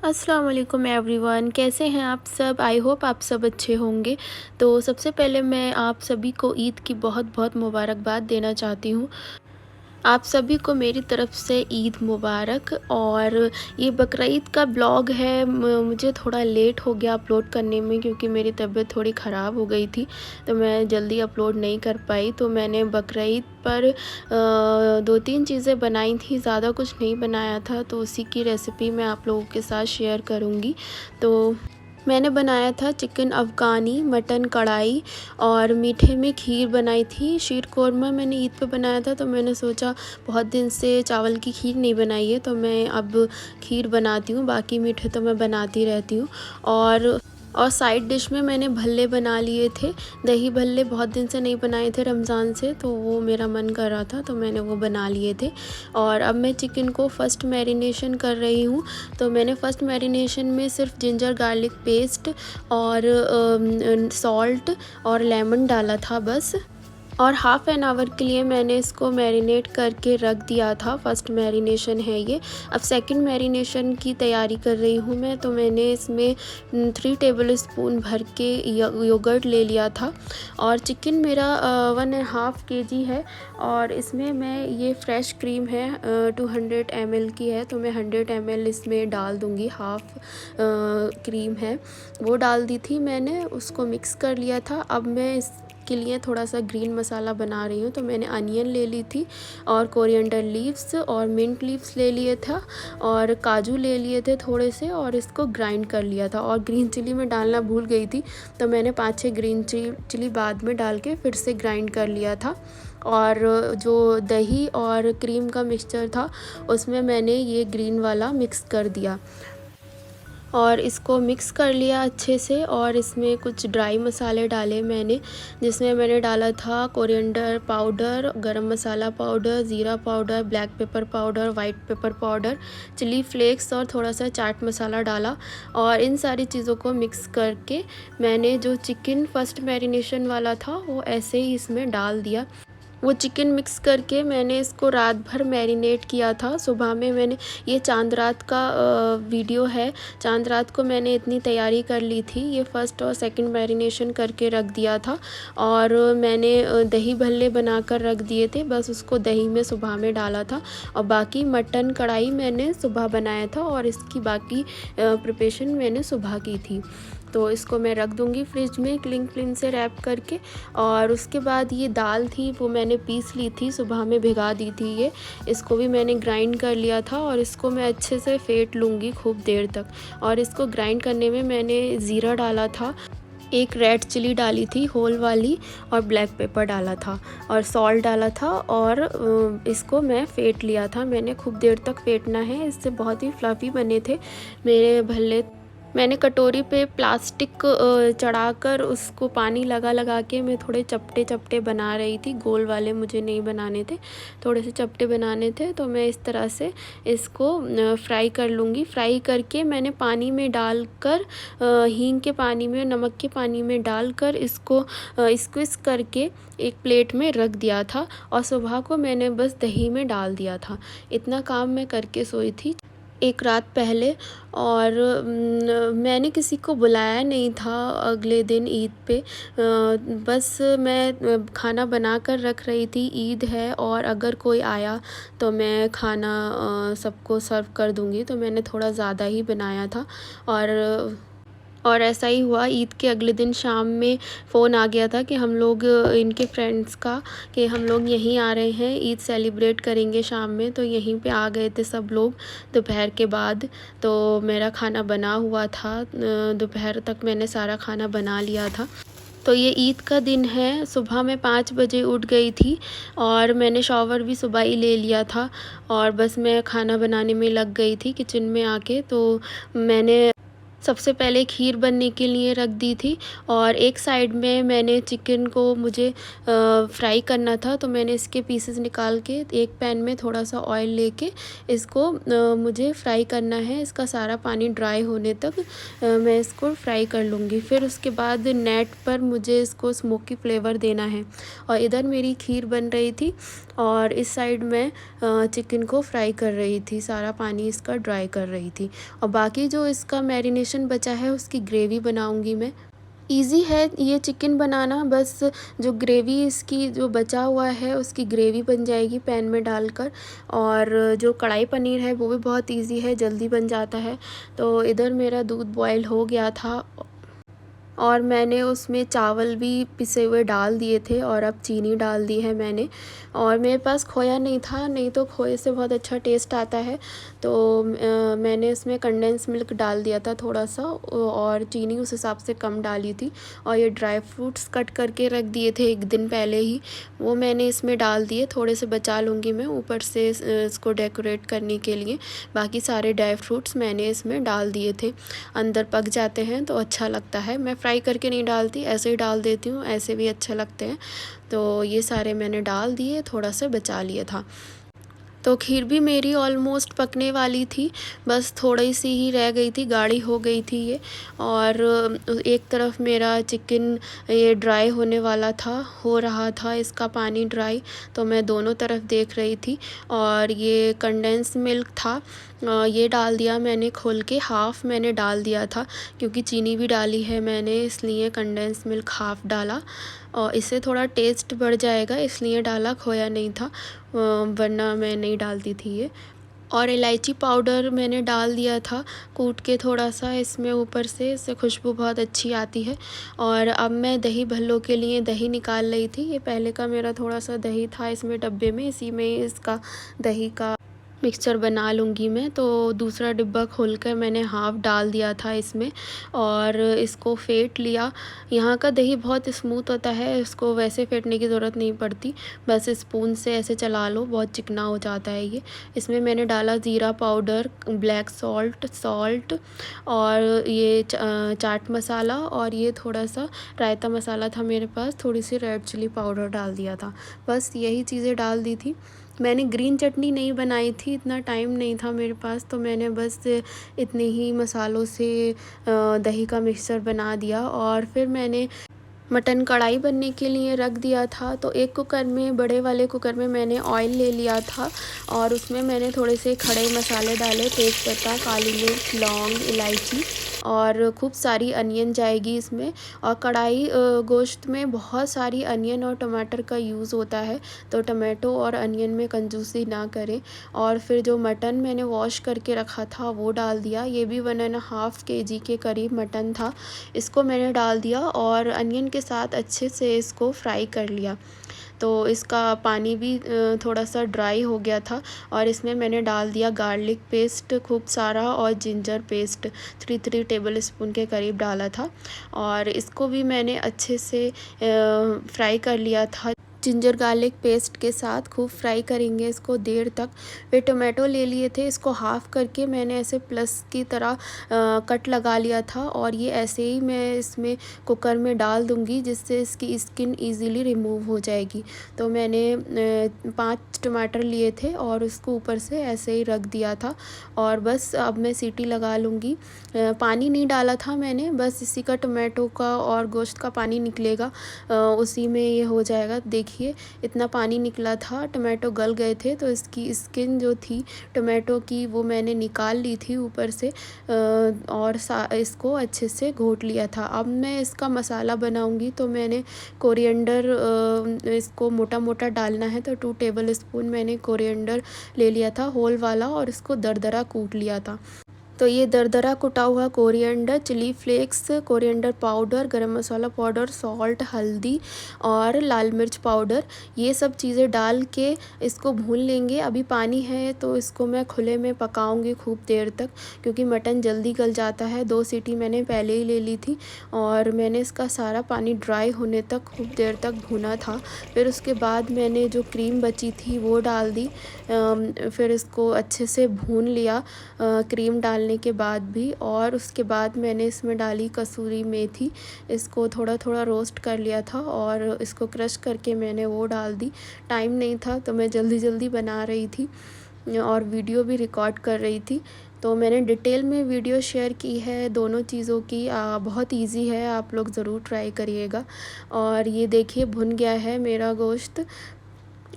अस्सलाम वालेकुम एवरीवन, कैसे हैं आप सब। आई होप आप सब अच्छे होंगे। तो सबसे पहले मैं आप सभी को ईद की बहुत बहुत मुबारकबाद देना चाहती हूँ। आप सभी को मेरी तरफ से ईद मुबारक। और ये बकरीद का ब्लॉग है, मुझे थोड़ा लेट हो गया अपलोड करने में क्योंकि मेरी तबीयत थोड़ी ख़राब हो गई थी, तो मैं जल्दी अपलोड नहीं कर पाई। तो मैंने बकरीद पर 2-3 चीज़ें बनाई थी, ज़्यादा कुछ नहीं बनाया था, तो उसी की रेसिपी मैं आप लोगों के साथ शेयर करूँगी। तो मैंने बनाया था चिकन अफ़गानी, मटन कढ़ाई और मीठे में खीर बनाई थी। शीर कोरमा मैंने ईद पे बनाया था, तो मैंने सोचा बहुत दिन से चावल की खीर नहीं बनाई है, तो मैं अब खीर बनाती हूँ। बाकी मीठे तो मैं बनाती रहती हूँ। और साइड डिश में मैंने भल्ले बना लिए थे। दही भल्ले बहुत दिन से नहीं बनाए थे रमज़ान से, तो वो मेरा मन कर रहा था, तो मैंने वो बना लिए थे। और अब मैं चिकन को फ़र्स्ट मैरिनेशन कर रही हूँ। तो मैंने फ़र्स्ट मैरिनेशन में सिर्फ जिंजर गार्लिक पेस्ट और सॉल्ट और लेमन डाला था बस। और हाफ़ एन आवर के लिए मैंने इसको मैरिनेट करके रख दिया था। फर्स्ट मैरिनेशन है ये। अब सेकंड मैरिनेशन की तैयारी कर रही हूँ मैं। तो मैंने इसमें 3 टेबल स्पून भर के योगर्ट ले लिया था। और चिकन मेरा 1.5 kg है। और इसमें मैं ये फ्रेश क्रीम है 200 ml की है, तो मैं 100 ml इसमें डाल दूँगी। हाफ़ क्रीम है वो डाल दी थी मैंने, उसको मिक्स कर लिया था। अब मैं इस के लिए थोड़ा सा ग्रीन मसाला बना रही हूँ। तो मैंने अनियन ले ली थी और कोरिएंडर लीव्स और मिंट लीव्स ले लिए था और काजू ले लिए थे थोड़े से, और इसको ग्राइंड कर लिया था। और ग्रीन चिली में डालना भूल गई थी, तो मैंने 5-6 ग्रीन चिली बाद में डाल के फिर से ग्राइंड कर लिया था। और जो दही और क्रीम का मिक्सचर था उसमें मैंने ये ग्रीन वाला मिक्स कर दिया और इसको मिक्स कर लिया अच्छे से। और इसमें कुछ ड्राई मसाले डाले मैंने, जिसमें मैंने डाला था coriander powder, garam masala powder, ज़ीरा powder, black pepper powder, white pepper powder, chili flakes और थोड़ा सा चाट मसाला डाला। और इन सारी चीज़ों को मिक्स करके मैंने जो चिकन फर्स्ट मैरिनेशन वाला था वो ऐसे ही इसमें डाल दिया। वो चिकन मिक्स करके मैंने इसको रात भर मैरिनेट किया था। सुबह में मैंने, ये चांद रात का वीडियो है, चांद रात को मैंने इतनी तैयारी कर ली थी। ये फ़र्स्ट और सेकंड मैरिनेशन करके रख दिया था। और मैंने दही भल्ले बनाकर रख दिए थे, बस उसको दही में सुबह में डाला था। और बाकी मटन कढ़ाई मैंने सुबह बनाया था और इसकी बाकी प्रिपरेशन मैंने सुबह की थी। तो इसको मैं रख दूँगी फ्रिज में क्लिंग फिल्म से रैप करके। और उसके बाद ये दाल थी वो मैंने पीस ली थी, सुबह में भिगा दी थी ये। इसको भी मैंने ग्राइंड कर लिया था और इसको मैं अच्छे से फेंट लूँगी खूब देर तक। और इसको ग्राइंड करने में मैंने ज़ीरा डाला था, एक रेड चिली डाली थी होल वाली, और ब्लैक पेपर डाला था और सॉल्ट डाला था। और इसको मैं फेंट लिया था, मैंने खूब देर तक फेंटना है। इससे बहुत ही फ्लफ़ी बने थे मेरे भल्ले। मैंने कटोरी पे प्लास्टिक चढ़ाकर उसको पानी लगा लगा के मैं थोड़े चपटे चपटे बना रही थी। गोल वाले मुझे नहीं बनाने थे, थोड़े से चपटे बनाने थे। तो मैं इस तरह से इसको फ्राई कर लूँगी। फ्राई करके मैंने पानी में डालकर, हींग के पानी में, नमक के पानी में डालकर इसको स्क्विज़ करके एक प्लेट में रख दिया था। और सुबह को मैंने बस दही में डाल दिया था। इतना काम मैं करके सोई थी एक रात पहले। और मैंने किसी को बुलाया नहीं था अगले दिन ईद पे। बस मैं खाना बना कर रख रही थी, ईद है और अगर कोई आया तो मैं खाना सबको सर्व कर दूँगी, तो मैंने थोड़ा ज़्यादा ही बनाया था। और ऐसा ही हुआ। ईद के अगले दिन शाम में फ़ोन आ गया था कि हम लोग, इनके फ्रेंड्स का, कि हम लोग यहीं आ रहे हैं, ईद सेलिब्रेट करेंगे शाम में। तो यहीं पे आ गए थे सब लोग दोपहर के बाद। तो मेरा खाना बना हुआ था, दोपहर तक मैंने सारा खाना बना लिया था। तो ये ईद का दिन है। सुबह मैं 5 बजे उठ गई थी और मैंने शॉवर भी सुबह ही ले लिया था। और बस मैं खाना बनाने में लग गई थी किचन में आके। तो मैंने सबसे पहले खीर बनने के लिए रख दी थी और एक साइड में मैंने चिकन को मुझे फ्राई करना था, तो मैंने इसके पीसेस निकाल के एक पैन में थोड़ा सा ऑयल लेके इसको मुझे फ्राई करना है। इसका सारा पानी ड्राई होने तक मैं इसको फ्राई कर लूँगी। फिर उसके बाद नेट पर मुझे इसको स्मोकी फ्लेवर देना है। और इधर मेरी खीर बन रही थी और इस साइड मैं चिकन को फ्राई कर रही थी, सारा पानी इसका ड्राई कर रही थी। और बाकी जो इसका मैरिनेशन बचा है उसकी ग्रेवी बनाऊंगी मैं। इजी है ये चिकन बनाना, बस जो ग्रेवी इसकी जो बचा हुआ है उसकी ग्रेवी बन जाएगी पैन में डालकर। और जो कढ़ाई पनीर है वो भी बहुत इजी है, जल्दी बन जाता है। तो इधर मेरा दूध बॉयल हो गया था और मैंने उसमें चावल भी पिसे हुए डाल दिए थे और अब चीनी डाल दी है मैंने। और मेरे पास खोया नहीं था, नहीं तो खोए से बहुत अच्छा टेस्ट आता है। तो मैंने इसमें कंडेंस मिल्क डाल दिया था थोड़ा सा और चीनी उस हिसाब से कम डाली थी। और ये ड्राई फ्रूट्स कट करके रख दिए थे एक दिन पहले ही, वो मैंने इसमें डाल दिए। थोड़े से बचा लूँगी मैं ऊपर से इसको डेकोरेट करने के लिए। बाकी सारे ड्राई फ्रूट्स मैंने इसमें डाल दिए थे, अंदर पक जाते हैं तो अच्छा लगता है। मैं फ्राई करके नहीं डालती, ऐसे ही डाल देती हूँ, ऐसे भी अच्छे लगते हैं। तो ये सारे मैंने डाल दिए, थोड़ा सा बचा लिया था। तो खीर भी मेरी ऑलमोस्ट पकने वाली थी, बस थोड़ी सी ही रह गई थी, गाढ़ी हो गई थी ये। और एक तरफ मेरा चिकन ये ड्राई होने वाला था, हो रहा था इसका पानी ड्राई, तो मैं दोनों तरफ देख रही थी। और ये कंडेंस मिल्क था, ये डाल दिया मैंने खोल के, हाफ़ मैंने डाल दिया था क्योंकि चीनी भी डाली है मैंने, इसलिए कंडेंस मिल्क हाफ़ डाला। और इससे थोड़ा टेस्ट बढ़ जाएगा इसलिए डाला, खोया नहीं था, वरना मैं नहीं डालती थी ये। और इलायची पाउडर मैंने डाल दिया था कूट के थोड़ा सा इसमें ऊपर से, इससे खुशबू बहुत अच्छी आती है। और अब मैं दही भल्लों के लिए दही निकाल रही थी। ये पहले का मेरा थोड़ा सा दही था इसमें डब्बे में, इसी में इसका दही का मिक्सचर बना लूँगी मैं। तो दूसरा डिब्बा खोलकर मैंने हाफ़ डाल दिया था इसमें और इसको फेंट लिया। यहाँ का दही बहुत स्मूथ होता है, इसको वैसे फेंटने की ज़रूरत नहीं पड़ती, बस स्पून से ऐसे चला लो, बहुत चिकना हो जाता है ये। इसमें मैंने डाला ज़ीरा पाउडर, ब्लैक सॉल्ट और ये चाट मसाला, और ये थोड़ा सा रायता मसाला था मेरे पास, थोड़ी सी रेड चिली पाउडर डाल दिया था। बस यही चीज़ें डाल दी थी। मैंने ग्रीन चटनी नहीं बनाई थी, इतना टाइम नहीं था मेरे पास, तो मैंने बस इतने ही मसालों से दही का मिक्सचर बना दिया। और फिर मैंने मटन कढ़ाई बनने के लिए रख दिया था। तो एक कुकर में, बड़े वाले कुकर में मैंने ऑयल ले लिया था और उसमें मैंने थोड़े से खड़े मसाले डाले, तेज़पत्ता, काली मिर्च, लौंग, इलायची, और खूब सारी अनियन जाएगी इसमें। और कढ़ाई गोश्त में बहुत सारी अनियन और टमाटर का यूज़ होता है, तो टमाटो और अनियन में कंजूसी ना करें। और फिर जो मटन मैंने वॉश करके रखा था वो डाल दिया, ये भी 1.5 kg के करीब मटन था, इसको मैंने डाल दिया और अनियन के साथ अच्छे से इसको फ्राई कर लिया। तो इसका पानी भी थोड़ा सा ड्राई हो गया था और इसमें मैंने डाल दिया गार्लिक पेस्ट खूब सारा और जिंजर पेस्ट 3 टेबल स्पून के करीब डाला था। और इसको भी मैंने अच्छे से फ्राई कर लिया था। जिंजर गार्लिक पेस्ट के साथ खूब फ्राई करेंगे इसको देर तक। फिर टोमेटो ले लिए थे, इसको हाफ़ करके मैंने ऐसे प्लस की तरह कट लगा लिया था और ये ऐसे ही मैं इसमें कुकर में डाल दूंगी जिससे इसकी स्किन इजीली रिमूव हो जाएगी। तो मैंने 5 टमाटर लिए थे और उसको ऊपर से ऐसे ही रख दिया था और बस अब मैं सीटी लगा लूँगी। पानी नहीं डाला था मैंने, बस इसी का टमाटो का और गोश्त का पानी निकलेगा, उसी में ये हो जाएगा। देखिए इतना पानी निकला था, टमाटो गल गए थे, तो इसकी स्किन जो थी टमाटो की वो मैंने निकाल ली थी ऊपर से और इसको अच्छे से घोट लिया था। अब मैं इसका मसाला बनाऊंगी, तो मैंने कोरिएंडर इसको मोटा मोटा डालना है, तो 2 टेबल स्पून मैंने कोरिएंडर ले लिया था होल वाला और इसको दरदरा कूट लिया था। तो ये दरदरा कुटा हुआ coriander, chili flakes, coriander powder, garam masala powder, salt, हल्दी और लाल मिर्च पाउडर, ये सब चीज़ें डाल के इसको भून लेंगे। अभी पानी है तो इसको मैं खुले में पकाऊंगी खूब देर तक, क्योंकि मटन जल्दी गल जाता है। 2 सीटी मैंने पहले ही ले ली थी और मैंने इसका सारा पानी ड्राई होने तक खूब देर तक भुना था। फिर उसके बाद मैंने जो क्रीम बची थी वो डाल दी, फिर इसको अच्छे से भून लिया। क्रीम डालने डालने के बाद भी। और उसके बाद मैंने इसमें डाली कसूरी मेथी, इसको थोड़ा थोड़ा रोस्ट कर लिया था और इसको क्रश करके मैंने वो डाल दी। टाइम नहीं था तो मैं जल्दी जल्दी बना रही थी और वीडियो भी रिकॉर्ड कर रही थी, तो मैंने डिटेल में वीडियो शेयर की है दोनों चीज़ों की। बहुत इजी है, आप लोग ज़रूर ट्राई करिएगा। और ये देखिए भुन गया है मेरा गोश्त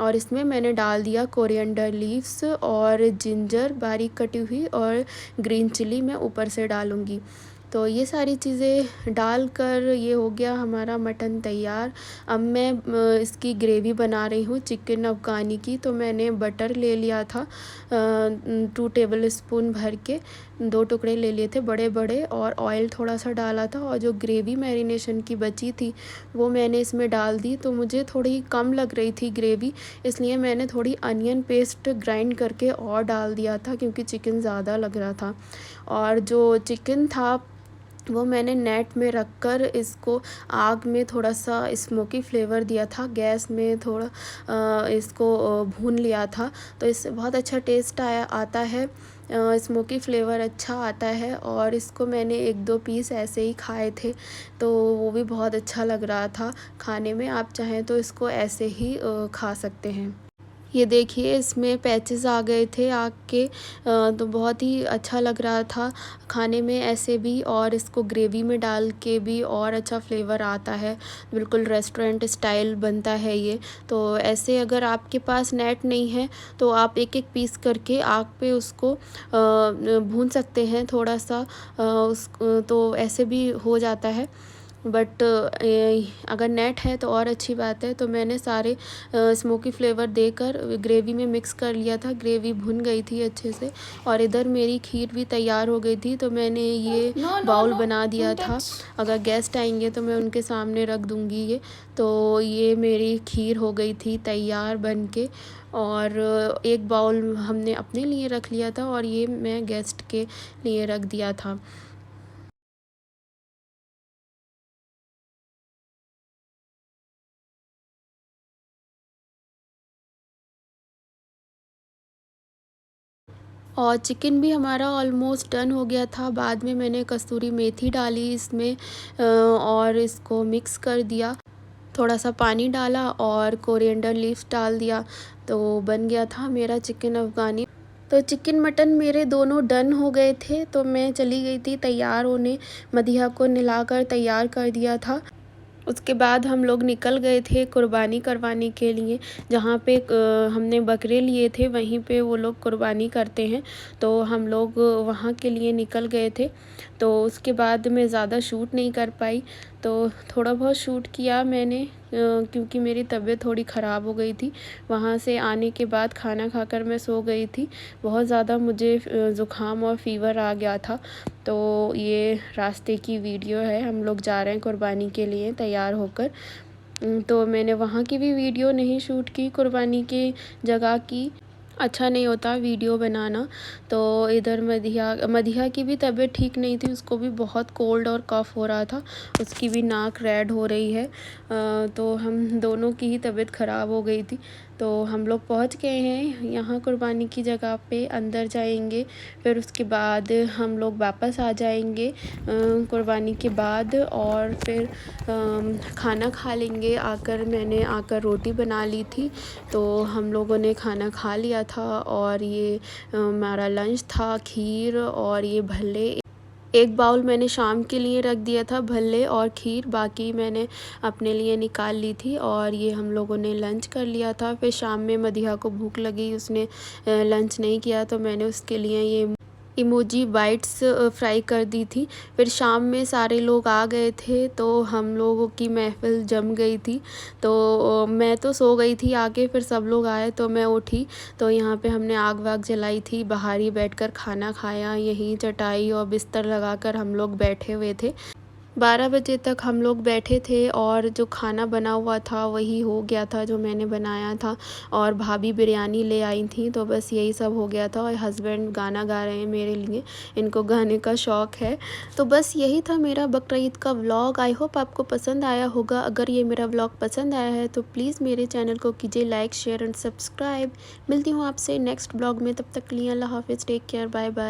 और इसमें मैंने डाल दिया कोरिएंडर लीव्स और जिंजर बारीक कटी हुई और ग्रीन चिली मैं ऊपर से डालूँगी। तो ये सारी चीज़ें डालकर ये हो गया हमारा मटन तैयार। अब मैं इसकी ग्रेवी बना रही हूँ चिकन अफ़गानी की। तो मैंने बटर ले लिया था 2 टेबल स्पून भर के, 2 टुकड़े ले लिए थे बड़े बड़े, और ऑयल थोड़ा सा डाला था। और जो ग्रेवी मैरिनेशन की बची थी वो मैंने इसमें डाल दी। तो मुझे थोड़ी कम लग रही थी ग्रेवी, इसलिए मैंने थोड़ी अनियन पेस्ट ग्राइंड करके और डाल दिया था क्योंकि चिकन ज़्यादा लग रहा था। और जो चिकन था वो मैंने नेट में रख कर इसको आग में थोड़ा सा स्मोकी फ्लेवर दिया था, गैस में थोड़ा इसको भून लिया था। तो इससे बहुत अच्छा टेस्ट आता है, स्मोकी फ्लेवर अच्छा आता है। और इसको मैंने 1-2 पीस ऐसे ही खाए थे, तो वो भी बहुत अच्छा लग रहा था खाने में। आप चाहें तो इसको ऐसे ही खा सकते हैं। ये देखिए इसमें पैचेस आ गए थे आग के, तो बहुत ही अच्छा लग रहा था खाने में ऐसे भी, और इसको ग्रेवी में डाल के भी और अच्छा फ्लेवर आता है, बिल्कुल रेस्टोरेंट स्टाइल बनता है ये। तो ऐसे अगर आपके पास नेट नहीं है तो आप एक एक पीस करके आग पे उसको भून सकते हैं थोड़ा सा, तो ऐसे भी हो जाता है। बट अगर नेट है तो और अच्छी बात है। तो मैंने सारे स्मोकी फ्लेवर देकर ग्रेवी में मिक्स कर लिया था, ग्रेवी भुन गई थी अच्छे से। और इधर मेरी खीर भी तैयार हो गई थी, तो मैंने ये बाउल बना दिया था। अगर गेस्ट आएंगे तो मैं उनके सामने रख दूँगी ये। तो ये मेरी खीर हो गई थी तैयार बन के, और एक बाउल हमने अपने लिए रख लिया था और ये मैं गेस्ट के लिए रख दिया था। और चिकन भी हमारा ऑलमोस्ट डन हो गया था। बाद में मैंने कसूरी मेथी डाली इसमें और इसको मिक्स कर दिया। थोड़ा सा पानी डाला और कोरिएंडर लीव्स डाल दिया, तो बन गया था मेरा चिकन अफ़गानी। तो चिकन मटन मेरे दोनों डन हो गए थे, तो मैं चली गई थी तैयार होने। मदिहा को नहलाकर तैयार कर दिया था। उसके बाद हम लोग निकल गए थे कुर्बानी करवाने के लिए, जहाँ पे हमने बकरे लिए थे वहीं पे वो लोग कुर्बानी करते हैं। तो हम लोग वहाँ के लिए निकल गए थे। तो उसके बाद मैं ज़्यादा शूट नहीं कर पाई, तो थोड़ा बहुत शूट किया मैंने क्योंकि मेरी तबीयत थोड़ी ख़राब हो गई थी। वहाँ से आने के बाद खाना खाकर मैं सो गई थी, बहुत ज़्यादा मुझे ज़ुकाम और फ़ीवर आ गया था। तो ये रास्ते की वीडियो है, हम लोग जा रहे हैं कुर्बानी के लिए तैयार होकर। तो मैंने वहाँ की भी वीडियो नहीं शूट की, कुर्बानी की जगह की। अच्छा नहीं होता वीडियो बनाना। तो इधर मदिहा की भी तबीयत ठीक नहीं थी, उसको भी बहुत कोल्ड और कफ़ हो रहा था, उसकी भी नाक रेड हो रही है। तो हम दोनों की ही तबीयत ख़राब हो गई थी। तो हम लोग पहुंच गए हैं यहाँ कुर्बानी की जगह पे, अंदर जाएंगे, फिर उसके बाद हम लोग वापस आ जाएंगे कुर्बानी के बाद, और फिर खाना खा लेंगे आकर। मैंने आकर रोटी बना ली थी, तो हम लोगों ने खाना खा लिया था। और ये हमारा लंच था, खीर और ये भल्ले। एक बाउल मैंने शाम के लिए रख दिया था, भल्ले और खीर, बाकी मैंने अपने लिए निकाल ली थी। और ये हम लोगों ने लंच कर लिया था। फिर शाम में मदिहा को भूख लगी, उसने लंच नहीं किया, तो मैंने उसके लिए ये इमोजी बाइट्स फ्राई कर दी थी। फिर शाम में सारे लोग आ गए थे, तो हम लोगों की महफ़िल जम गई थी। तो मैं तो सो गई थी आके, फिर सब लोग आए तो मैं उठी। तो यहाँ पे हमने आग वाग जलाई थी, बाहर ही बैठकर खाना खाया, यहीं चटाई और बिस्तर लगाकर हम लोग बैठे हुए थे। 12 बजे तक हम लोग बैठे थे और जो खाना बना हुआ था वही हो गया था जो मैंने बनाया था। और भाभी बिरयानी ले आई थी, तो बस यही सब हो गया था। और हस्बैंड गाना गा रहे हैं मेरे लिए, इनको गाने का शौक़ है। तो बस यही था मेरा बकरीद का व्लॉग। आई होप आपको पसंद आया होगा। अगर ये मेरा व्लॉग पसंद आया है तो प्लीज़ मेरे चैनल को कीजिए लाइक, शेयर एंड सब्सक्राइब। मिलती हूँ आपसे नेक्स्ट ब्लॉग में, तब तक के लिए अल्लाह हाफ़िज़, टेक केयर, बाय बाय।